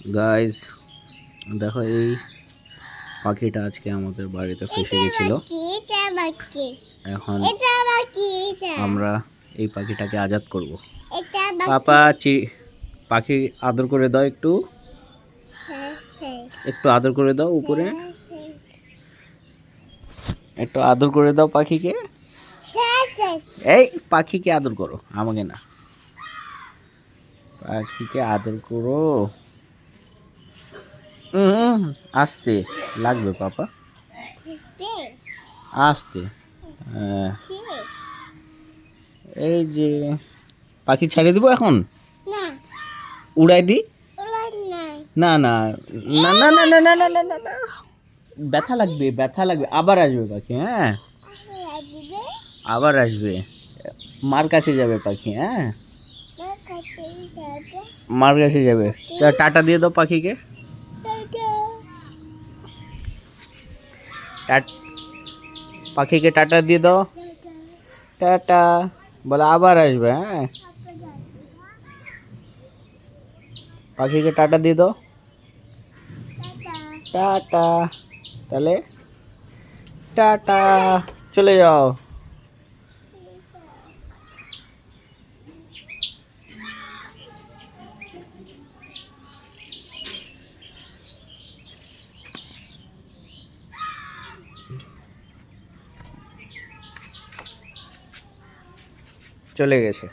Guys দেখো এই পাখিটা আজকে আমাদের বাড়িতে ফেসে গেছিল। এখন আমরা এই পাখিটাকে আজাদ করব। পাপা পাখি আদর করে দাও, একটু একটু আদর করে দাও, উপরে একটু আদর করে দাও পাখিকে। এই পাখিকে আদর করো, আমাকে না, পাখিকে আদর করো। আস্তে লাগবে পাপা, আস্তে। এই যে পাখি ছেড়ে দিব এখন, উড়াই দি। না না না না না না না না না না না, ব্যথা লাগবে, ব্যথা লাগবে। আবার আসবে পাখি, হ্যাঁ আবার আসবে, মার কাছে যাবে পাখি। হ্যাঁ মার কাছে যাবে। টাটা দিয়ে দাও পাখিকে, পাখিকে টাটা দিয়ে দাও, টাটা বলে আবার আসবে। হ্যাঁ পাখিকে টাটা দিয়ে দাও, টাটা। তাহলে টাটা, চলে যাও। চলে গেছে।